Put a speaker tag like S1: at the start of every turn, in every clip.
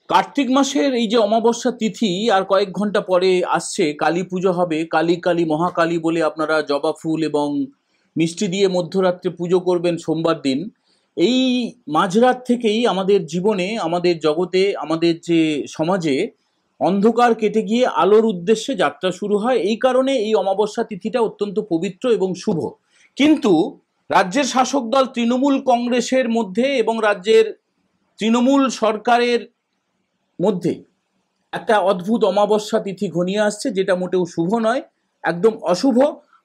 S1: কার্তিক মাসের এই যে অমাবস্যা তিথি আর কয়েক ঘন্টা পরে আসছে, কালী পুজো হবে। কালী কালী মহাকালী বলে আপনারা জবা ফুল এবং মিষ্টি দিয়ে মধ্যরাত্রে পুজো করবেন সোমবার দিন। এই মাঝরাত থেকেই আমাদের জীবনে, আমাদের জগতে, আমাদের যে সমাজে অন্ধকার কেটে গিয়ে আলোর উদ্দেশ্যে যাত্রা শুরু হয়। এই কারণে এই অমাবস্যা তিথিটা অত্যন্ত পবিত্র এবং শুভ। কিন্তু রাজ্যের শাসক দল তৃণমূল কংগ্রেসের মধ্যে এবং রাজ্যের তৃণমূল সরকারের মধ্যে একটা অদ্ভুত অমাবস্যা তিথি ঘনিয়ে আসছে, যেটা মোটেও শুভ নয়, একদম অশুভ।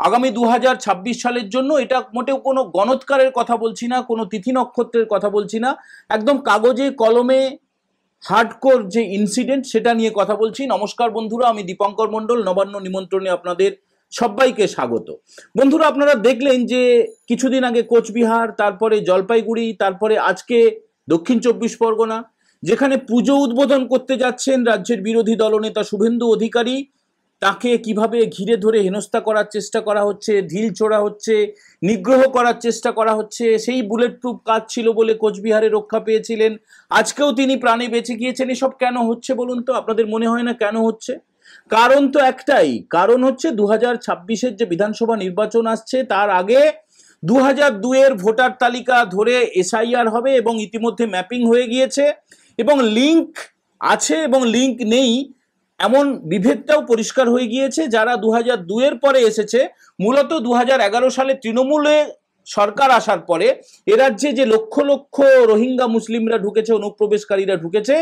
S1: আগামী 2026 সালের জন্য এটা মোটেও কোনো গণৎকারের কথা বলছি না, কোনো তিথি নক্ষত্রের কথা বলছি না, একদম কাগজে কলমে হার্ডকোর যে ইনসিডেন্ট সেটা নিয়ে কথা বলছি। নমস্কার বন্ধুরা, আমি দীপঙ্কর মণ্ডল, নবান্ন নিমন্ত্রণে আপনাদের সবাইকে স্বাগত। বন্ধুরা, আপনারা দেখলেন যে কিছুদিন আগে কোচবিহার, তারপরে জলপাইগুড়ি, তারপরে আজকে দক্ষিণ 24 পরগনা, যেখানে পুজো উদ্বোধন করতে যাচ্ছেন রাজ্যের বিরোধী দলনেতা শুভেন্দু অধিকারী, তাকে কিভাবে ঘিরে ধরে হেনস্থা করার চেষ্টা করা হচ্ছে, ঢিল ছোড়া হচ্ছে, নিগ্রহ করার চেষ্টা করা হচ্ছে। সেই বুলেট প্রুফ কাজ ছিল বলে কোচবিহারে রক্ষা পেয়েছিলেন, আজকেও তিনি প্রাণে বেঁচে গিয়েছেন। এসব কেন হচ্ছে বলুন তো? আপনাদের মনে হয় না কেন হচ্ছে? কারণ তো একটাই, কারণ হচ্ছে 2026-এর যে বিধানসভা নির্বাচন আসছে, তার আগে 2002-এর ভোটার তালিকা ধরে এসআইআর হবে এবং ইতিমধ্যে ম্যাপিং হয়ে গিয়েছে এবং লিঙ্ক আছে এবং লিঙ্ক নেই এমন বিভেদটাও পরিষ্কার হয়ে গিয়েছে। যারা 2002-এর পরে এসেছে, মূলত 2011 সালে তৃণমূলে সরকার আসার পরে এ রাজ্যে যে লক্ষ লক্ষ রোহিঙ্গা মুসলিমরা ঢুকেছে, অনুপ্রবেশকারীরা ঢুকেছে,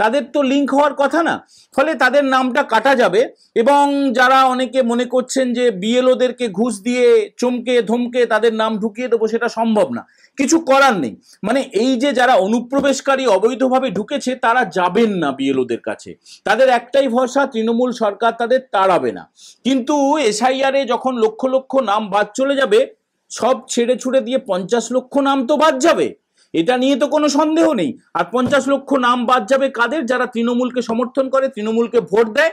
S1: তাদের তো লিঙ্ক হওয়ার কথা না, ফলে তাদের নামটা কাটা যাবে। এবং যারা অনেকে মনে করছেন যে বিএলওদেরকে ঘুষ দিয়ে চমকে ধমকে তাদের নাম ঢুকিয়ে দেবো, সেটা সম্ভব না, কিছু করার নেই। মানে এই যে যারা অনুপ্রবেশকারী অবৈধভাবে ঢুকেছে, তারা যাবেন না বিএলওদের কাছে, তাদের একটাই ভরসা, তৃণমূল সরকার তাদের তাড়াবে না। কিন্তু এসআইআরে যখন লক্ষ লক্ষ নাম বাদ চলে যাবে, সব ছেড়ে ছুড়ে দিয়ে 50 লক্ষ নাম তো বাদ যাবে, এটা নিয়ে তো কোনো সন্দেহ নেই। আর 50 লক্ষ নাম বাদ যাবে কাদের? যারা তৃণমূলকে সমর্থন করে, তৃণমূলকে ভোট দেয়।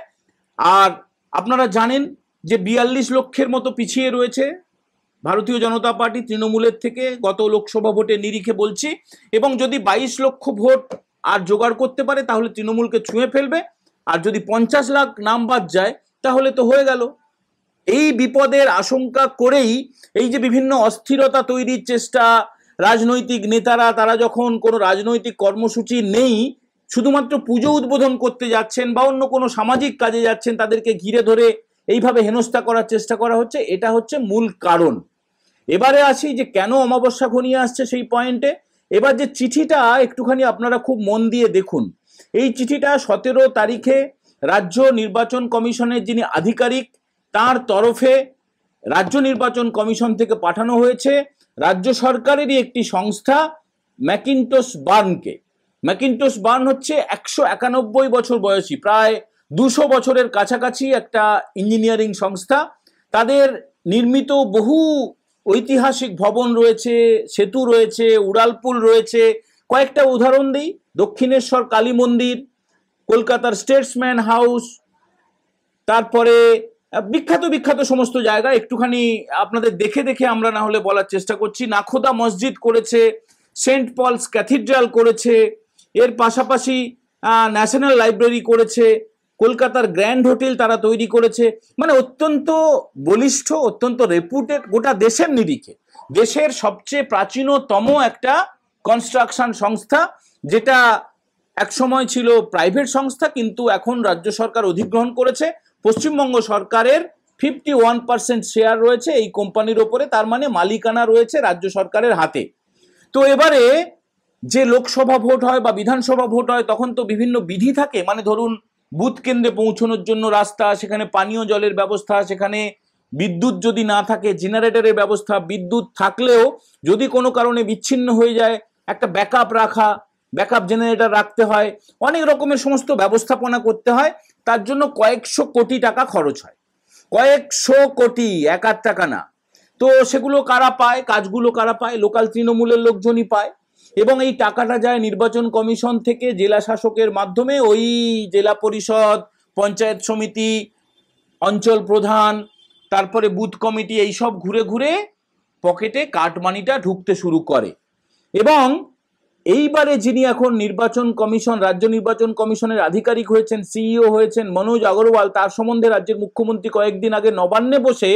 S1: আর আপনারা জানেন যে 42 লক্ষের মতো পিছিয়ে রয়েছে ভারতীয় জনতা পার্টি তৃণমূলের থেকে, গত লোকসভা ভোটের নিরিখে বলছি। এবং যদি 22 লক্ষ ভোট আর জোগাড় করতে পারে, তাহলে তৃণমূলকে ছুঁয়ে ফেলবে। আর যদি 50 লাখ নাম বাদ যায়, তাহলে তো হয়ে গেল। এই বিপদের আশঙ্কা করেই এই যে বিভিন্ন অস্থিরতা তৈরির চেষ্টা, রাজনৈতিক নেতারা তারা যখন কোনো রাজনৈতিক কর্মসূচি নেই, শুধুমাত্র পুজো উদ্বোধন করতে যাচ্ছেন বা অন্য কোনো সামাজিক কাজে যাচ্ছেন, তাদেরকে ঘিরে ধরে এইভাবে হেনস্থা করার চেষ্টা করা হচ্ছে। এটা হচ্ছে মূল কারণ। এবারে আসি যে কেন অমাবস্যা ঘনিয়ে আসছে সেই পয়েন্টে। এবার যে চিঠিটা একটুখানি আপনারা খুব মন দিয়ে দেখুন। এই চিঠিটা 17 তারিখে রাজ্য নির্বাচন কমিশনের যিনি আধিকারিক, তার তরফে রাজ্য নির্বাচন কমিশন থেকে পাঠানো হয়েছে রাজ্য সরকারেরই একটি সংস্থা ম্যাকিন্টোশ বার্নকে। ম্যাকিন্টোশ বার্ন হচ্ছে 191 বছর বয়সী, প্রায় 200 বছরের কাছাকাছি একটা ইঞ্জিনিয়ারিং সংস্থা। তাদের নির্মিত বহু ঐতিহাসিক ভবন রয়েছে, সেতু রয়েছে, উড়ালপুল রয়েছে। কয়েকটা উদাহরণ দিই: দক্ষিণেশ্বর কালী মন্দির, কলকাতার স্টেটসম্যান হাউস, তারপরে বিখ্যাত বিখ্যাত সমস্ত জায়গা একটুখানি আপনাদের দেখে দেখে আমরা না হলে বলার চেষ্টা করছি। নাখোদা মসজিদ করেছে, সেন্ট পলস ক্যাথিড্রাল করেছে, এর পাশাপাশি ন্যাশনাল লাইব্রেরি করেছে, কলকাতার গ্র্যান্ড হোটেল তারা তৈরি করেছে। মানে অত্যন্ত বলিষ্ঠ, অত্যন্ত রেপুটেড, গোটা দেশের নিরিখে দেশের সবচেয়ে প্রাচীনতম একটা কনস্ট্রাকশন সংস্থা, যেটা একসময় ছিল প্রাইভেট সংস্থা, কিন্তু এখন রাজ্য সরকার অধিগ্রহণ করেছে। পশ্চিমবঙ্গ সরকারের 51% শেয়ার রয়েছে এই কোম্পানির ওপরে, তার মানে মালিকানা রয়েছে রাজ্য সরকারের হাতে। তো এবারে যে লোকসভা ভোট হয় বা বিধানসভা ভোট হয়, তখন তো বিভিন্ন বিধি থাকে। মানে ধরুন, বুথ কেন্দ্রে পৌঁছানোর জন্য রাস্তা, সেখানে পানীয় জলের ব্যবস্থা, সেখানে বিদ্যুৎ যদি না থাকে জেনারেটরের ব্যবস্থা, বিদ্যুৎ থাকলেও যদি কোনো কারণে বিচ্ছিন্ন হয়ে যায় একটা ব্যাকআপ রাখা, ব্যাকআপ জেনারেটর রাখতে হয়, অনেক রকমের সমস্ত ব্যবস্থাপনা করতে হয়। তার জন্য কয়েকশো কোটি টাকা খরচ হয়, কয়েকশো কোটি, 1 টাকা না। তো সেগুলো কারা পায়, কাজগুলো কারা পায়? লোকাল তৃণমূলের লোকজনই পায়। এবং এই টাকাটা যায় নির্বাচন কমিশন থেকে জেলা শাসকের মাধ্যমে, ওই জেলা পরিষদ, পঞ্চায়েত সমিতি, অঞ্চল প্রধান, তারপরে বুথ কমিটি, এইসব ঘুরে ঘুরে পকেটে কাটমানিটা ঢুকতে শুরু করে। এবং এইবারে যিনি এখন নির্বাচন কমিশন, রাজ্য নির্বাচন কমিশনের আধিকারিক হয়েছেন, সিইও হয়েছেন মনোজ আগরওয়াল, তার সম্বন্ধে রাজ্যের মুখ্যমন্ত্রী কয়েকদিন আগে নবান্নে বসে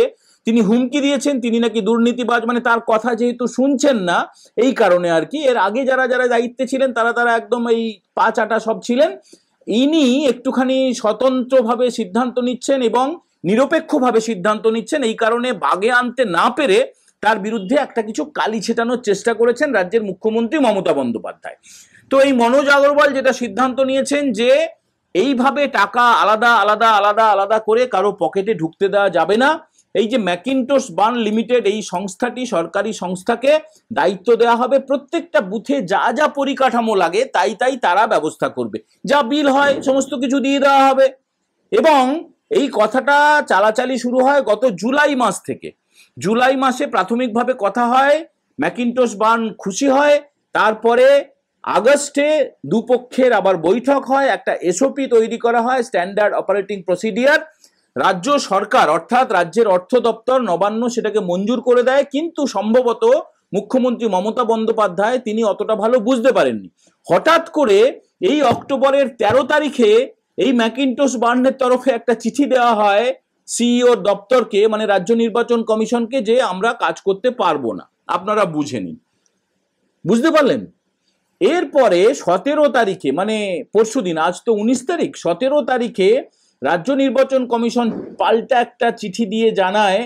S1: তিনি হুমকি দিয়েছেন তিনি নাকি দুর্নীতিবাজ, মানে তার কথা যেহেতু শুনছেন না এই কারণে আর কি। এর আগে যারা যারা দায়িত্বে ছিলেন তারা তারা একদম এই পা চাটা সব ছিলেন, ইনি একটুখানি স্বতন্ত্রভাবে সিদ্ধান্ত নিচ্ছেন এবং নিরপেক্ষভাবে সিদ্ধান্ত নিচ্ছেন, এই কারণে বাগে আনতে না পেরে তার বিরুদ্ধে একটা কিছু কালি ছেটানোর চেষ্টা করেছেন রাজ্যের মুখ্যমন্ত্রী মমতা বন্দ্যোপাধ্যায়। তো এই মনোজ আগরওয়াল যেটা সিদ্ধান্ত নিয়েছেন যে এইভাবে টাকা আলাদা আলাদা আলাদা আলাদা করে কারো পকেটে ঢুকতে দেওয়া যাবে না। এই যে ম্যাকিন্টোশ বার্ন লিমিটেড এই সংস্থাটি, সরকারি সংস্থাকে দায়িত্ব দেওয়া হবে প্রত্যেকটা বুথে যা যা পরিকাঠামো লাগে তাই তাই তারা ব্যবস্থা করবে, যা বিল হয় সমস্ত কিছু দিয়ে দেওয়া হবে। এবং এই কথাটা চালাচালি শুরু হয় গত জুলাই মাস থেকে। জুলাই মাসে প্রাথমিকভাবে কথা হয়, ম্যাকিন্টোশ বার্ন খুশি হয়, তারপরে আগস্টে দুপক্ষের আবার বৈঠক হয়, একটা এসওপি তৈরি করা হয়, স্ট্যান্ডার্ড অপারেটিং প্রসিডিয়ার। রাজ্য সরকার অর্থাৎ রাজ্যের অর্থ দপ্তর নবান্ন সেটাকে মঞ্জুর করে দেয়, কিন্তু সম্ভবত মুখ্যমন্ত্রী মমতা বন্দ্যোপাধ্যায় তিনি অতটা ভালো বুঝতে পারেননি। হঠাৎ করে এই অক্টোবরের 13 তারিখে এই ম্যাকিন্টোশ বার্নের তরফে একটা চিঠি দেওয়া হয় সিইও দপ্তরকে, মানে রাজ্য নির্বাচন কমিশনকে, যে আমরা কাজ করতে পারবো না, আপনারা বুঝে নিন। বুঝতে পারলেন? এরপরে 17 তারিখে, মানে পরশুদিন, আজ তো 19 তারিখ, 17 তারিখে রাজ্য নির্বাচন কমিশন পাল্টা একটা চিঠি দিয়ে জানায়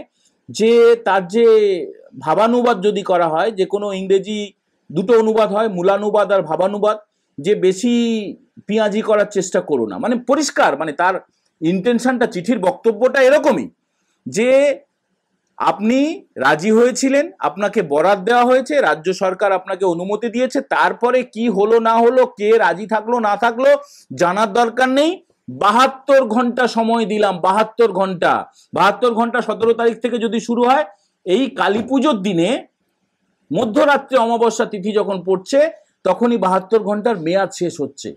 S1: যে তার যে ভাবানুবাদ যদি করা হয়, যে কোনো ইংরেজি দুটো অনুবাদ হয়, মূলানুবাদ আর ভাবানুবাদ, যে বেশি পিঁয়াজি করার চেষ্টা করো না, মানে পরিষ্কার, মানে তার ইন্টেনশনটা, চিঠির বক্তব্যটা এরকমই যে আপনি রাজি হয়েছিলেন, আপনাকে বরাদ দেওয়া হয়েছে, রাজ্য সরকার আপনাকে অনুমতি দিয়েছে, তারপরে কি হলো না হলো, কে রাজি থাকলো না থাকলো জানার দরকার নেই। 72 ঘন্টা সময় দিলাম, 72 ঘন্টা, 72 ঘন্টা 17 তারিখ থেকে যদি শুরু হয়, এই কালী পুজোর দিনে মধ্যরাত্রে অমাবস্যা তিথি যখন পড়ছে তখনই 72 ঘন্টার মেয়াদ শেষ হচ্ছে।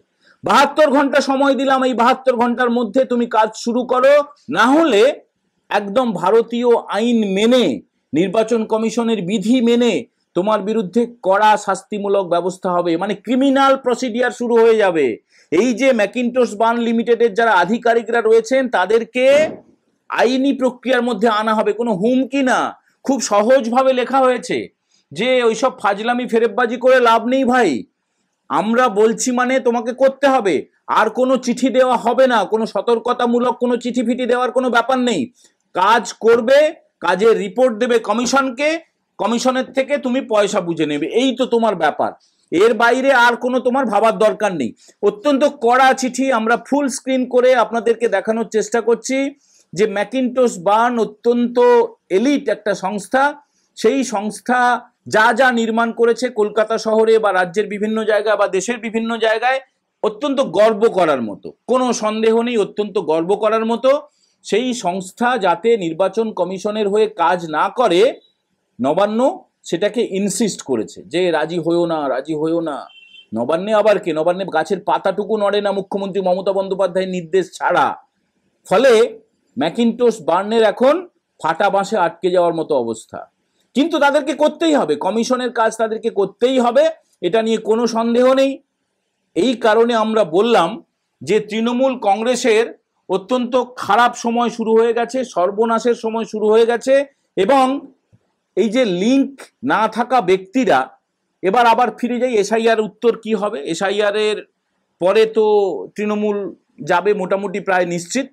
S1: 72 ঘন্টা সময় দিলাম, এই 72 ঘন্টার মধ্যে তুমি কাজ শুরু করো, না হলে একদম ভারতীয় আইন মেনে, নির্বাচন কমিশনের বিধি মেনে তোমার বিরুদ্ধে কড়া শাস্তিমূলক ব্যবস্থা হবে, মানে ক্রিমিনাল প্রসিডিয়ার শুরু হয়ে যাবে। এই যে ম্যাকিন্টোশ বার্ন লিমিটেডের যারা আধিকারিকরা রয়েছেন তাদেরকে আইনি প্রক্রিয়ার মধ্যে আনা হবে, কোনো হুমকি না, খুব সহজভাবে লেখা হয়েছে যে ওইসব ফাজলামি ফেরেববাজি করে লাভ নেই ভাই, আমরা বলছি মানে তোমাকে করতে হবে, আর কোনো চিঠি দেওয়া হবে না, কোনো সতর্কতামূলক কোনো চিঠি ফিটি দেওয়ার কোনো ব্যাপার নেই, কাজ করবে, কাজের রিপোর্ট দেবে কমিশনকে, কমিশনের থেকে তুমি পয়সা বুঝে নেবে, এই তো তোমার ব্যাপার, এর বাইরে আর কোনো তোমার ভাবার দরকার নেই। অত্যন্ত কড়া চিঠি, আমরা ফুল স্ক্রিন করে আপনাদেরকে দেখানোর চেষ্টা করছি যে ম্যাকিন্টোশ বার্ন অত্যন্ত এলিট একটা সংস্থা, সেই সংস্থা যা যা নির্মাণ করেছে কলকাতা শহরে বা রাজ্যের বিভিন্ন জায়গায় বা দেশের বিভিন্ন জায়গায়, অত্যন্ত গর্ব করার মতো, কোনো সন্দেহ নেই, অত্যন্ত গর্ব করার মতো। সেই সংস্থা যাতে নির্বাচন কমিশনের হয়ে কাজ না করে, নবান্ন সেটাকে ইনসিস্ট করেছে যে রাজি হয়েও না, রাজি হয়েও না। নবান্নে আবার কে, নবান্নে গাছের পাতাটুকু নড়ে না মুখ্যমন্ত্রী মমতা বন্দ্যোপাধ্যায়ের নির্দেশ ছাড়া। ফলে ম্যাকিন্টোশ বার্নের এখন ফাটা বাঁশে আটকে যাওয়ার মতো অবস্থা, কিন্তু তাদেরকে করতেই হবে, কমিশনের কাজ তাদেরকে করতেই হবে, এটা নিয়ে কোনো সন্দেহ নেই। এই কারণে আমরা বললাম যে তৃণমূল কংগ্রেসের অত্যন্ত খারাপ সময় শুরু হয়ে গেছে, সর্বনাশের সময় শুরু হয়ে গেছে, এবং এই যে লিঙ্ক না থাকা ব্যক্তিরা, এবার আবার ফিরে যাই, এসআইআর উত্তর কি হবে, এসআইআর এর পরে তো তৃণমূল যাবে মোটামুটি প্রায় নিশ্চিত,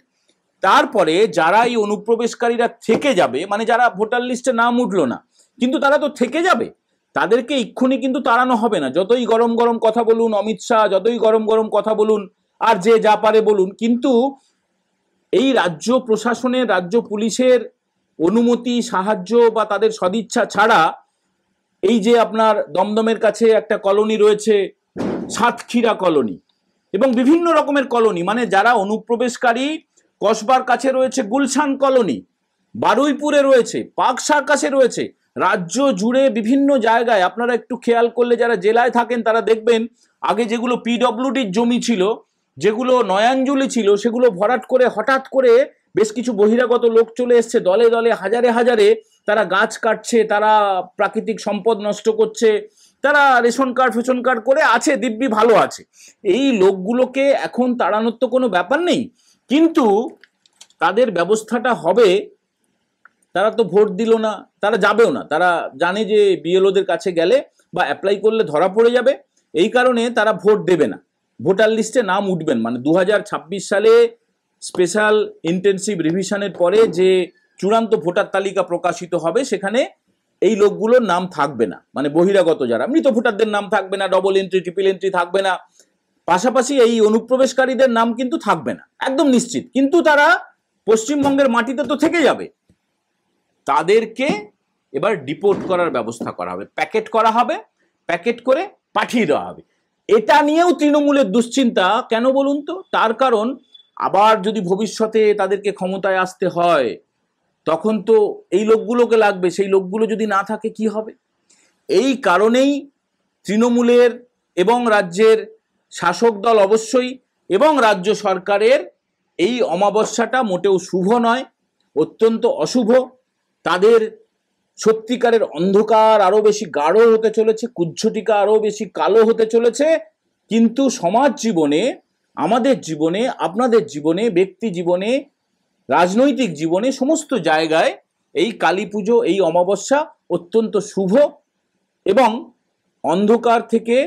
S1: তারপরে যারা এই অনুপ্রবেশকারীরা থেকে যাবে, মানে যারা ভোটার লিস্টে নাম উঠলো না কিন্তু তারা তো থেকে যাবে, তাদেরকে এক্ষুনি কিন্তু তাড়ানো হবে না, যতই গরম গরম কথা বলুন অমিত শাহ, যতই গরম গরম কথা বলুন আর যে যা পারে বলুন, কিন্তু এই রাজ্য প্রশাসনের, রাজ্য পুলিশের অনুমতি, সাহায্য বা তাদের সদিচ্ছা ছাড়া, এই যে আপনার দমদমের কাছে একটা কলোনি রয়েছে সাতক্ষীরা কলোনি এবং বিভিন্ন রকমের কলোনি, মানে যারা অনুপ্রবেশকারী, কসবার কাছে রয়েছে গুলশান কলোনি, বারুইপুরে রয়েছে, পার্ক সার্কাসে রয়েছে, রাজ্য জুড়ে বিভিন্ন জায়গায়, আপনারা একটু খেয়াল করলে যারা জেলায় থাকেন তারা দেখবেন আগে যেগুলো পিডব্লিউডির জমি ছিল, যেগুলো নয়াঞ্জলি ছিল, সেগুলো ভরাট করে হঠাৎ করে বেশ কিছু বহিরাগত লোক চলে এসছে, দলে দলে হাজারে হাজারে তারা গাছ কাটছে, তারা প্রাকৃতিক সম্পদ নষ্ট করছে, তারা রেশন কার্ড ফেশন কার্ড করে আছে, দিব্যি ভালো আছে। এই লোকগুলোকে এখন তাড়ানোর তো কোনো ব্যাপার নেই, কিন্তু তাদের ব্যবস্থাটা হবে, তারা তো ভোট দিল না, তারা যাবেও না, তারা জানে যে বিএলওদের কাছে গেলে বা অ্যাপ্লাই করলে ধরা পড়ে যাবে, এই কারণে তারা ভোট দেবে না, ভোটার লিস্টে নাম উঠবেন। মানে 2026 সালে স্পেশাল ইন্টেনসিভ রিভিশনের পরে যে চূড়ান্ত ভোটার তালিকা প্রকাশিত হবে সেখানে এই লোকগুলোর নাম থাকবে না, মানে বহিরাগত যারা মৃত ভোটারদের নাম থাকবে না, ডবল এন্ট্রি ট্রিপল এন্ট্রি থাকবে না, পাশাপাশি এই অনুপ্রবেশকারীদের নাম কিন্তু থাকবে না, একদম নিশ্চিত। কিন্তু তারা পশ্চিমবঙ্গের মাটিতে তো থেকে যাবে, তাদেরকে এবার ডিপোর্ট করার ব্যবস্থা করা হবে, প্যাকেট করা হবে, প্যাকেট করে পাঠিয়ে দেওয়া হবে। এটা নিয়েও তৃণমূলের দুশ্চিন্তা। কেন বলুন তো? তার কারণ আবার যদি ভবিষ্যতে তাদেরকে ক্ষমতায় আসতে হয় তখন তো এই লোকগুলোকে লাগবে, সেই লোকগুলো যদি না থাকে কি হবে? এই কারণেই তৃণমূলের এবং রাজ্যের শাসক দল অবশ্যই এবং রাজ্য সরকারের এই অমাবস্যাটা মোটেও শুভ নয়, অত্যন্ত অশুভ। তাদের সত্যিকারের অন্ধকার আরো বেশি গাঢ় হতে চলেছে, কুজ্ঝটিকা আরো বেশি কালো হতে চলেছে। কিন্তু সমাজ জীবনে, আমাদের জীবনে, আপনাদের জীবনে, ব্যক্তি জীবনে, রাজনৈতিক জীবনে, সমস্ত জায়গায় এই কালী পুজো, এই অমাবস্যা অত্যন্ত শুভ এবং অন্ধকার থেকে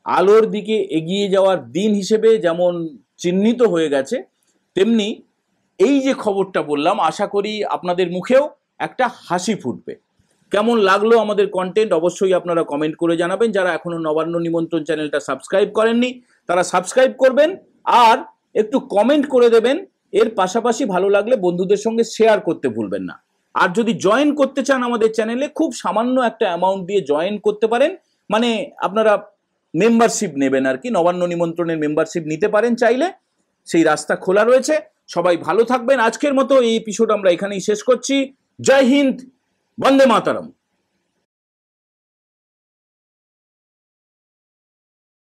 S1: আলোর দিকে এগিয়ে যাওয়ার দিন হিসেবে যেমন চিহ্নিত হয়ে গেছে, তেমনি এই যে খবরটা বললাম, আশা করি আপনাদের মুখেও একটা হাসি ফুটবে। কেমন লাগলো আমাদের কন্টেন্ট অবশ্যই আপনারা কমেন্ট করে জানাবেন। যারা এখনো নবান্ন নিমন্ত্রণ চ্যানেলটা সাবস্ক্রাইব করেননি তারা সাবস্ক্রাইব করবেন আর একটু কমেন্ট করে দেবেন। এর পাশাপাশি ভালো লাগলে বন্ধুদের সঙ্গে শেয়ার করতে ভুলবেন না। আর যদি জয়েন করতে চান আমাদের চ্যানেলে, খুব সামান্য একটা অ্যামাউন্ট দিয়ে জয়েন করতে পারেন, মানে আপনারা মেম্বারশিপ নেবেন আর কি, নবান্ন নিমন্ত্রণের মেম্বারশিপ নিতে পারেন চাইলে, সেই রাস্তা খোলা রয়েছে। সবাই ভালো থাকবেন। আজকের মতো এই এপিসোড আমরা এখানেই শেষ করছি। জয় হিন্দ, বন্দে মাতরম।